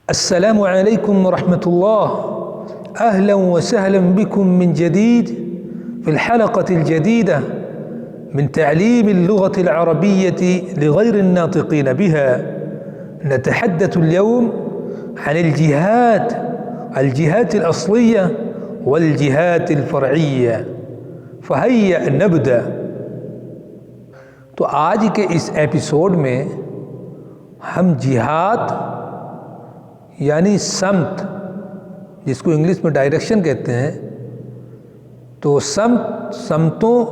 السلام عليكم ورحمة الله. أهلا وسهلا بكم من جديد في الحلقة الجديدة من تعليم اللغة العربية لغير الناطقين بها. نتحدث اليوم عن الجهات الأصلية والجهات الفرعية. فهيا نبدأ. تو آج کے اس ایپیسوڈ میں ہم جہات یعنی سمت، جس کو انگلش میں ڈائریکشن کہتے ہیں، تو سمتوں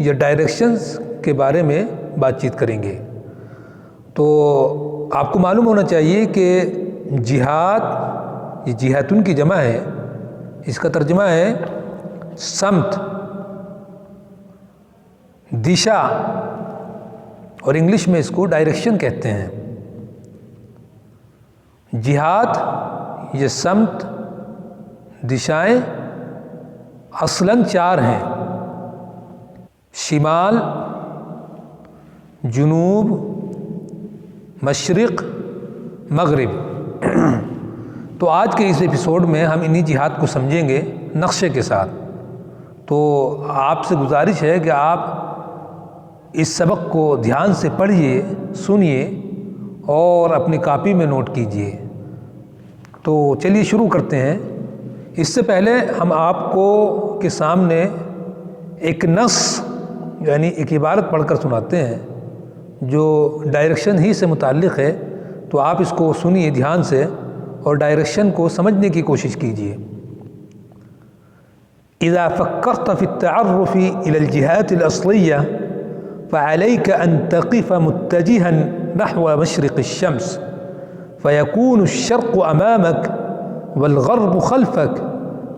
یا ڈائریکشنز کے بارے میں بات چیت کریں گے. تو آپ کو معلوم ہونا چاہیے کہ جہات، یہ جہاتن کی جمع ہے، اس کا ترجمہ ہے سمت، دشا، اور انگلش میں اس کو ڈائریکشن کہتے ہیں. جہات یہ سمت، دشائیں اصلاً 4 ہیں: شمال، جنوب، مشرق، مغرب. تو آج کے اس ایپیسوڈ میں ہم انہی جہات کو سمجھیں گے نقشے کے ساتھ. تو آپ سے گزارش ہے کہ آپ اس سبق کو دھیان سے پڑھیے، سنیے اور اپنی کاپی میں نوٹ کیجیے. تو چلیے شروع کرتے ہیں. اس سے پہلے ہم آپ کو کے سامنے ایک نص یعنی ایک عبارت پڑھ کر سناتے ہیں جو ڈائریکشن ہی سے متعلق ہے. تو آپ اس کو سنیے دھیان سے اور ڈائریکشن کو سمجھنے کی کوشش کیجیے. اذا فكرت في التعرف الى الجهات الاصليه فعليك ان تقف متجها نحو مشرق الشمس، فيكون الشرق امامك والغرب خلفك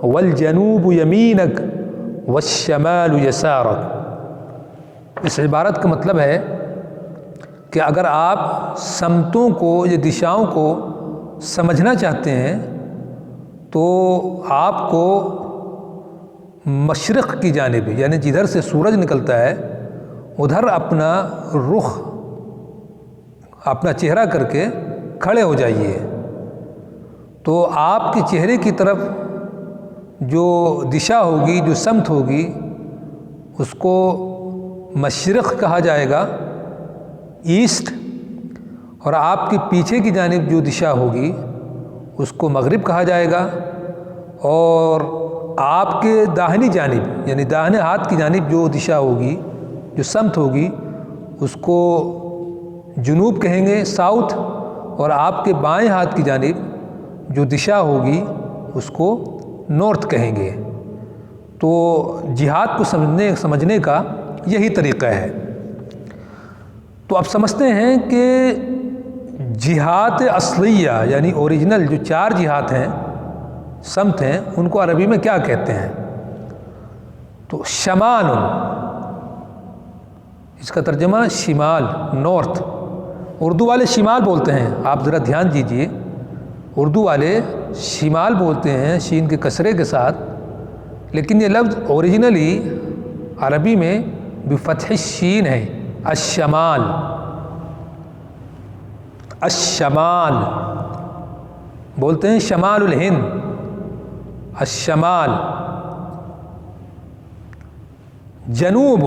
والجنوب يمينك والشمال يسارك. اس عبارت کا مطلب ہے کہ اگر آپ سمتوں کو یا دشاؤں کو سمجھنا چاہتے ہیں تو آپ کو مشرق کی جانب یعنی جدھر سے سورج نکلتا ہے ادھر اپنا رخ، اپنا چہرہ کر کے کھڑے ہو جائیے. تو آپ کے چہرے کی طرف جو دشا ہوگی، جو سمت ہوگی، اس کو مشرق کہا جائے گا، ایسٹ. اور آپ کے پیچھے کی جانب جو دشا ہوگی اس کو مغرب کہا جائے گا. اور آپ کے داہنی جانب یعنی داہنے ہاتھ کی جانب جو دشا ہوگی، جو سمت ہوگی، اس کو جنوب کہیں گے، ساؤتھ. اور آپ کے بائیں ہاتھ کی جانب جو دشا ہوگی اس کو نارتھ کہیں گے. تو جہات کو سمجھنے کا یہی طریقہ ہے. تو اب سمجھتے ہیں کہ جہات اصلیہ یعنی اوریجنل جو 4 جہات ہیں، سمت ہیں، ان کو عربی میں کیا کہتے ہیں. تو شمال، اس کا ترجمہ شمال، نارتھ. اردو والے شمال بولتے ہیں. آپ ذرا دھیان دیجئے، اردو والے شمال بولتے ہیں شین کے کسرے کے ساتھ، لیکن یہ لفظ اوریجنلی عربی میں بفتح الشین ہے، الشمال. الشمال بولتے ہیں شمال الہند، الشمال. جنوب،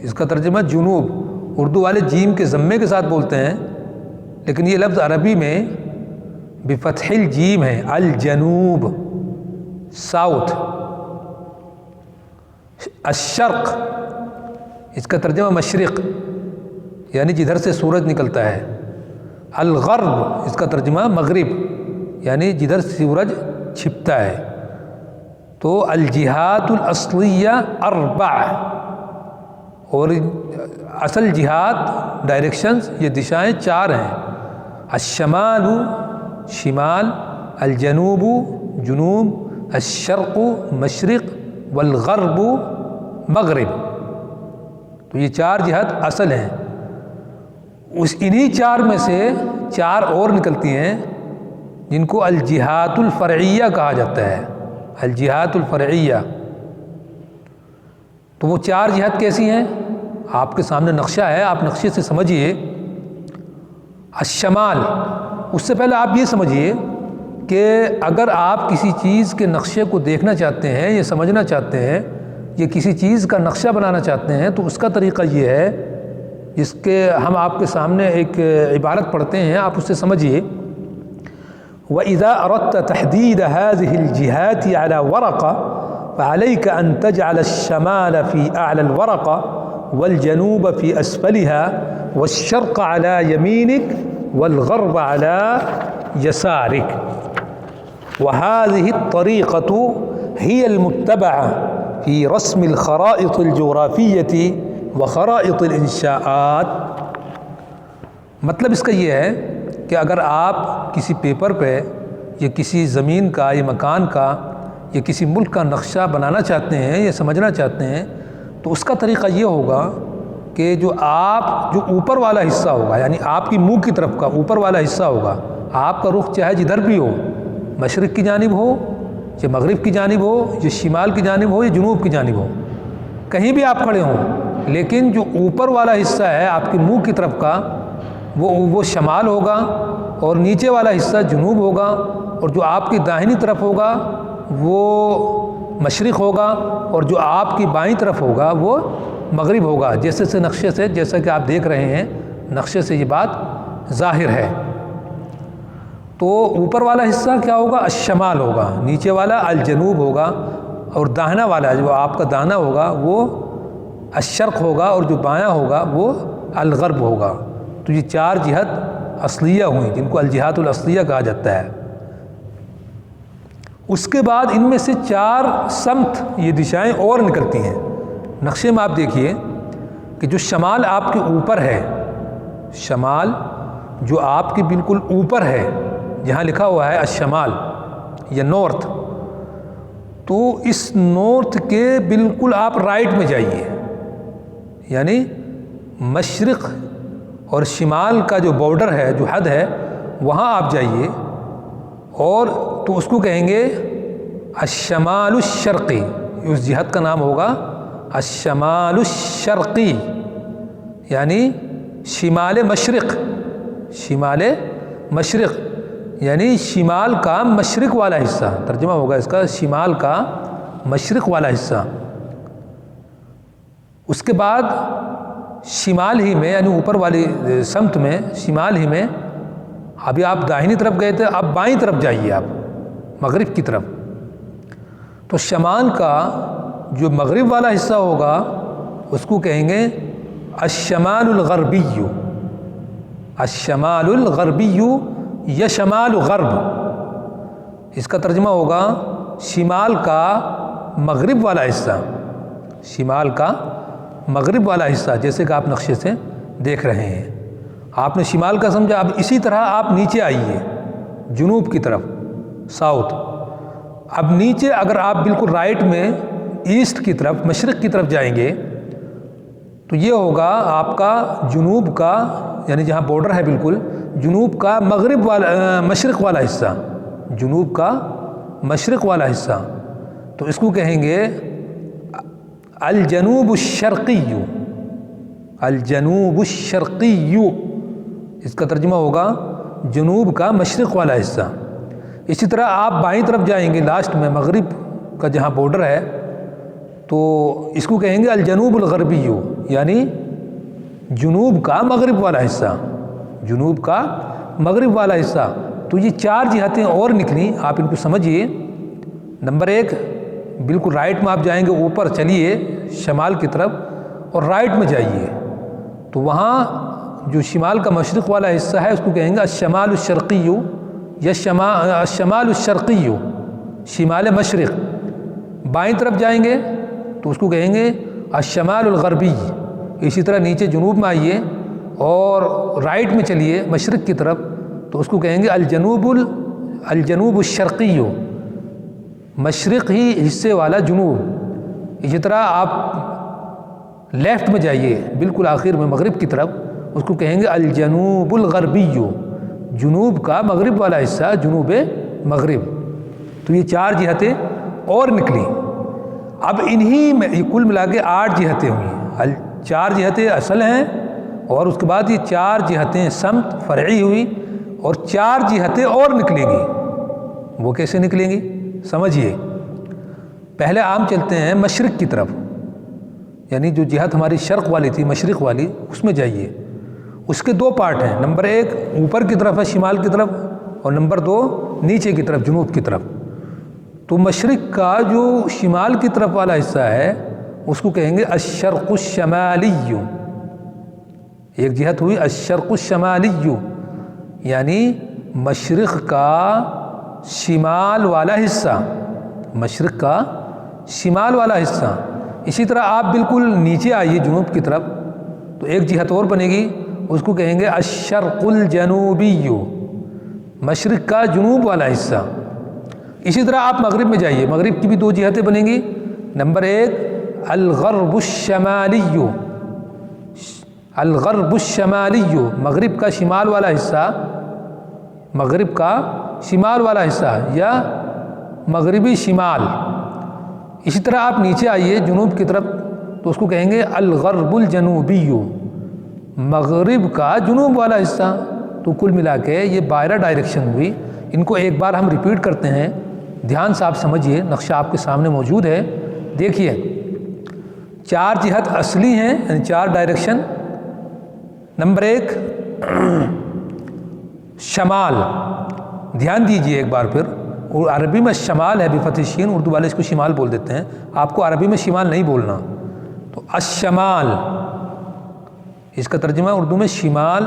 اس کا ترجمہ جنوب. اردو والے جیم کے ضمے کے ساتھ بولتے ہیں، لیکن یہ لفظ عربی میں بفتح الجیم ہے، الجنوب، ساؤتھ. الشرق، اس کا ترجمہ مشرق یعنی جدھر سے سورج نکلتا ہے. الغرب، اس کا ترجمہ مغرب یعنی جدھر سورج چھپتا ہے. تو الجہات الاصلیہ 4، اور اصل جہات، ڈائریکشنز، یہ دشائیں 4 ہیں: الشمال شمال، الجنوب جنوب، الشرق مشرق، والغرب مغرب. تو یہ 4 جہات اصل ہیں. انہی 4 میں سے 4 اور نکلتی ہیں جن کو الجہات الفرعیہ کہا جاتا ہے. الجہات الفرعیہ. تو وہ 4 جہات کیسی ہیں؟ آپ کے سامنے نقشہ ہے، آپ نقشے سے سمجھیے. الشمال اس سے پہلے آپ یہ سمجھیے کہ اگر آپ کسی چیز کے نقشے کو دیکھنا چاہتے ہیں یا سمجھنا چاہتے ہیں یا کسی چیز کا نقشہ بنانا چاہتے ہیں تو اس کا طریقہ یہ ہے، جس کے ہم آپ کے سامنے ایک عبارت پڑھتے ہیں، آپ اسے سمجھیے۔ وَإِذَا أَرَدْتَ تَحْدِيدَ هَذِهِ الْجِهَاتِ عَلَى وَرَقَةٍ فَعَلَيْكَ أَن تَجْعَلَ الشَّمَالَ فِي أَعْلَى الْوَرَقَةِ وَالْجَنُوبَ فِي أَسْفَلِهَا وَالشَّرْقَ عَلَى يَمِينِكَ وَالْغَرْبَ عَلَى يَسَارِكَ وَهَذِهِ الطَّرِيقَةُ هِيَ الْمُتَّبَعَةُ فِي رَسْمِ الْخَرَائِطِ الْجُغْرَافِيَّةِ وَخَرَائِطِ الْإِنشَاءات۔ مطلب اس کا یہ ہے کہ اگر آپ کسی پیپر پہ یا کسی زمین کا یا مکان کا یا کسی ملک کا نقشہ بنانا چاہتے ہیں یا سمجھنا چاہتے ہیں تو اس کا طریقہ یہ ہوگا کہ جو اوپر والا حصہ ہوگا، یعنی آپ کی منہ کی طرف کا اوپر والا حصہ ہوگا، آپ کا رخ چاہے جدھر بھی ہو، مشرق کی جانب ہو یا مغرب کی جانب ہو یا شمال کی جانب ہو یا جنوب کی جانب ہو، کہیں بھی آپ کھڑے ہوں، لیکن جو اوپر والا حصہ ہے آپ کی منہ کی طرف کا وہ شمال ہوگا اور نیچے والا حصہ جنوب ہوگا، اور جو آپ کی داہنی طرف ہوگا وہ مشرق ہوگا اور جو آپ کی بائیں طرف ہوگا وہ مغرب ہوگا۔ جیسے نقشے سے، جیسا کہ آپ دیکھ رہے ہیں نقشے سے یہ بات ظاہر ہے۔ تو اوپر والا حصہ کیا ہوگا؟ الشمال ہوگا، نیچے والا الجنوب ہوگا، اور داہنا والا جو آپ کا داہنا ہوگا وہ الشرق ہوگا، اور جو بایاں ہوگا وہ الغرب ہوگا۔ تو یہ چار جہت اصلیہ ہوئیں جن کو الجہات الاصلیہ کہا جاتا ہے۔ اس کے بعد ان میں سے چار سمت یہ دشائیں اور نکلتی ہیں۔ نقشے میں آپ دیکھیے کہ جو شمال آپ کے اوپر ہے، شمال جو آپ کے بالکل اوپر ہے، جہاں لکھا ہوا ہے الشمال یا نارتھ، تو اس نارتھ کے بالکل آپ رائٹ میں جائیے، یعنی مشرق اور شمال کا جو بارڈر ہے، جو حد ہے، وہاں آپ جائیے، اور تو اس کو کہیں گے الشمال الشرقی، اس جہت کا نام ہوگا الشمال الشرقی، یعنی شمال مشرق، شمال مشرق یعنی شمال کا مشرق والا حصہ، ترجمہ ہوگا اس کا شمال کا مشرق والا حصہ۔ اس کے بعد شمال ہی میں، یعنی اوپر والی سمت میں، شمال ہی میں، ابھی آپ داہنی طرف گئے تھے، اب بائیں طرف جائیے، آپ مغرب کی طرف۔ تو شمال کا جو مغرب والا حصہ ہوگا اس کو کہیں گے الشمال الغربی، الشمال الغربی یا شمال غرب، اس کا ترجمہ ہوگا شمال کا مغرب والا حصہ، شمال کا مغرب والا حصہ، جیسے کہ آپ نقشے سے دیکھ رہے ہیں۔ آپ نے شمال کا سمجھا، اب اسی طرح آپ نیچے آئیے جنوب کی طرف، ساؤتھ۔ اب نیچے اگر آپ بالکل رائٹ میں ایسٹ کی طرف، مشرق کی طرف جائیں گے تو یہ ہوگا آپ کا جنوب کا، یعنی جہاں بارڈر ہے بالکل جنوب کا مغرب والا، مشرق والا حصہ، جنوب کا مشرق والا حصہ، تو اس کو کہیں گے الجنوب الشرقی، الجنوب الشرقی، اس کا ترجمہ ہوگا جنوب کا مشرق والا حصہ۔ اسی طرح آپ بائیں طرف جائیں گے، لاسٹ میں مغرب کا جہاں بارڈر ہے، تو اس کو کہیں گے الجنوب الغربی، یعنی جنوب کا مغرب والا حصہ، جنوب کا مغرب والا حصہ۔ تو یہ چار جہتیں اور نکلیں، آپ ان کو سمجھیے۔ نمبر ایک، بالکل رائٹ میں آپ جائیں گے، اوپر چلیے شمال کی طرف اور رائٹ میں جائیے، تو وہاں جو شمال کا مشرق والا حصہ ہے اس کو کہیں گے الشمال الشرقی یا الشمال الشرقی، شمال مشرق۔ بائیں طرف جائیں گے تو اس کو کہیں گے الشمال الغربی۔ اسی طرح نیچے جنوب میں آئیے اور رائٹ میں چلیے مشرق کی طرف، تو اس کو کہیں گے الجنوب الشرقی، مشرق ہی حصے والا جنوب۔ اسی طرح آپ لیفٹ میں جائیے بالکل آخر میں مغرب کی طرف، اس کو کہیں گے الجنوب الغربی، جنوب کا مغرب والا حصہ، جنوب مغرب۔ تو یہ چار جہتیں اور نکلیں۔ اب انہی میں کل ملا کے 8 جہتیں ہوئیں، 4 جہتیں اصل ہیں، اور اس کے بعد یہ 4 جہتیں سمت فرعی ہوئی، اور 4 جہتیں اور نکلیں گی۔ وہ کیسے نکلیں گی سمجھیے۔ پہلے عام چلتے ہیں مشرق کی طرف، یعنی جو جہت ہماری شرق والی تھی، مشرق والی، اس میں جائیے۔ اس کے 2 پارٹ ہیں، نمبر 1 اوپر کی طرف ہے شمال کی طرف، اور نمبر 2 نیچے کی طرف جنوب کی طرف۔ تو مشرق کا جو شمال کی طرف والا حصہ ہے اس کو کہیں گے الشرق الشمالی۔ ایک جہت ہوئی الشرق الشمالی، یعنی مشرق کا شمال والا حصہ، مشرق کا شمال والا حصہ۔ اسی طرح آپ بالکل نیچے آئیے جنوب کی طرف تو ایک جہت اور بنے گی، اس کو کہیں گے الشرق الجنوبی، مشرق کا جنوب والا حصہ۔ اسی طرح آپ مغرب میں جائیے، مغرب کی بھی 2 جہتیں بنیں گی، نمبر 1 الغرب الشمالی، الغرب الشمالی، مغرب کا شمال والا حصہ، مغرب کا شمال والا حصہ یا مغربی شمال۔ اسی طرح آپ نیچے آئیے جنوب کی طرف تو اس کو کہیں گے الغرب الجنوبی، مغرب کا جنوب والا حصہ۔ تو کل ملا کے یہ 12 ڈائریکشن ہوئی۔ ان کو ایک بار ہم ریپیٹ کرتے ہیں، دھیان سے آپ سمجھیے، نقشہ آپ کے سامنے موجود ہے، دیکھیے۔ 4 جہت اصلی ہیں، یعنی 4 ڈائریکشن۔ نمبر 1 شمال، دھیان دیجیے ایک بار پھر، عربی میں شمال ہے بفتح شین، اردو والے اس کو شمال بول دیتے ہیں، آپ کو عربی میں شمال نہیں بولنا۔ تو الشمال، اس کا ترجمہ اردو میں شمال،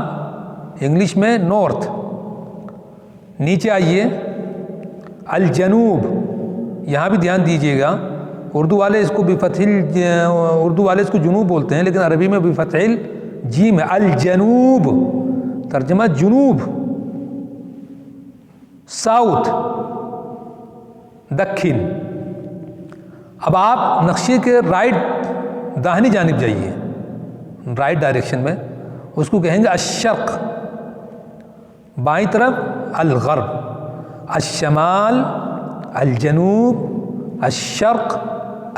انگلش میں نارتھ۔ نیچے آئیے الجنوب، یہاں بھی دھیان دیجیے گا، اردو والے اس کو اردو والے اس کو جنوب بولتے ہیں، لیکن عربی میں بفتح الجیم الجنوب، ترجمہ جنوب، ساؤتھ، دکھن۔ اب آپ نقشے کے رائٹ داہنی جانب جائیے، رائٹ ڈائریکشن میں، اس کو کہیں گے الشرق، بائیں طرف الغرب، الشمال، الجنوب، الشرق،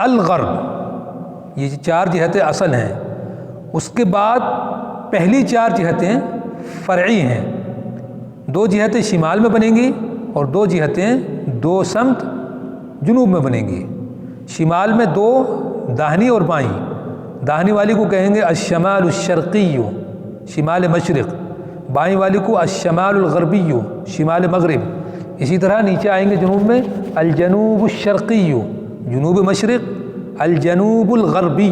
الغرب، یہ 4 جہتیں اصل ہیں۔ اس کے بعد پہلی 4 جہتیں فرعی ہیں، 2 جہتیں شمال میں بنیں گی اور 2 جہتیں 2 سمت جنوب میں بنیں گی۔ شمال میں 2 داہنی اور بائیں، داہنی والی کو کہیں گے الشمال الشرقی، شمال مشرق، بائیں والی کو الشمال الغربی، شمال مغرب۔ اسی طرح نیچے آئیں گے جنوب میں الجنوب الشرقی، جنوب مشرق، الجنوب الغربی،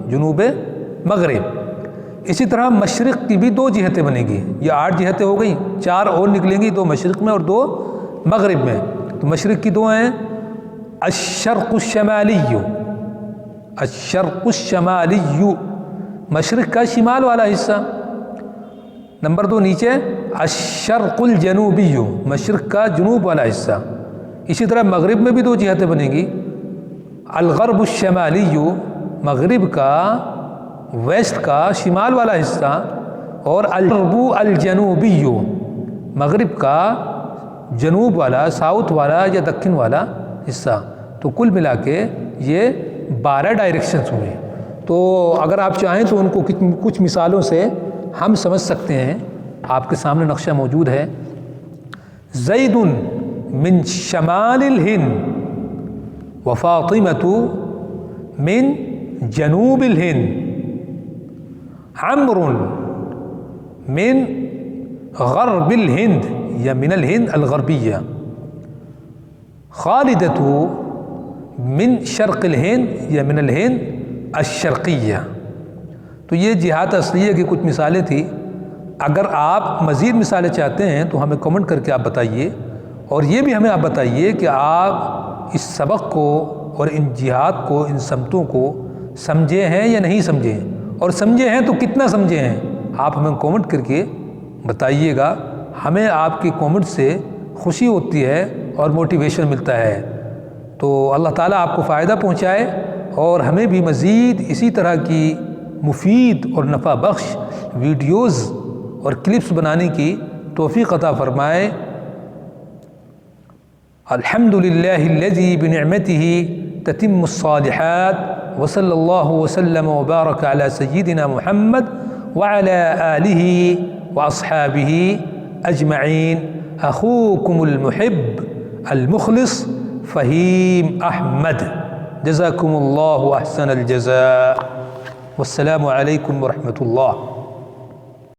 جنوب مغرب۔ اسی طرح مشرق کی بھی 2 جہتیں بنیں گی، یہ 8 جہتیں ہو گئی، 4 اور نکلیں گی، 2 مشرق میں اور 2 مغرب میں۔ تو مشرق کی 2 ہیں الشرق الشمالی، الشرق الشمالی، مشرق کا شمال والا حصہ۔ نمبر 2 نیچے الشرق الجنوبی، مشرق کا جنوب والا حصہ۔ اسی طرح مغرب میں بھی 2 جہتیں بنیں گی، الغرب الشمالی، مغرب کا ویسٹ کا شمال والا حصہ، اور الغرب الجنوبی، مغرب کا جنوب والا، ساؤتھ والا یا دکن والا حصہ۔ تو کل ملا کے یہ 12 ڈائریکشنز ہوئے۔ تو اگر آپ چاہیں تو ان کو کچھ مثالوں سے ہم سمجھ سکتے ہیں۔ آپ کے سامنے نقشہ موجود ہے، زید من شمال الہند وفاطمۃ من جنوب الہند، عمرو من غرب الہند یا من الہند الغربیہ، خالدۃ من شرق الہند یا من الہند الشرقیہ۔ تو یہ جہات اصلیہ کی کچھ مثالیں تھیں۔ اگر آپ مزید مثالیں چاہتے ہیں تو ہمیں کمنٹ کر کے آپ بتائیے، اور یہ بھی ہمیں آپ بتائیے کہ آپ اس سبق کو اور ان جہات کو، ان سمتوں کو سمجھے ہیں یا نہیں سمجھے ہیں، اور سمجھے ہیں تو کتنا سمجھے ہیں۔ آپ ہمیں کمنٹ کر کے بتائیے گا، ہمیں آپ کی کمنٹ سے خوشی ہوتی ہے اور موٹیویشن ملتا ہے۔ تو اللہ تعالیٰ آپ کو فائدہ پہنچائے اور ہمیں بھی مزید اسی طرح کی مفید اور نفع بخش ویڈیوز اور کلپس بنانے کی توفیق عطا فرمائے۔ الحمدللہ الذی بنعمتہ تتم الصالحات، وصلی اللہ وسلم وبارک علی سیدنا محمد وعلی آلہ واصحابہ أجمعين. أخوكم المحب المخلص فهيم أحمد. جزاكم الله أحسن الجزاء، والسلام عليكم ورحمة الله.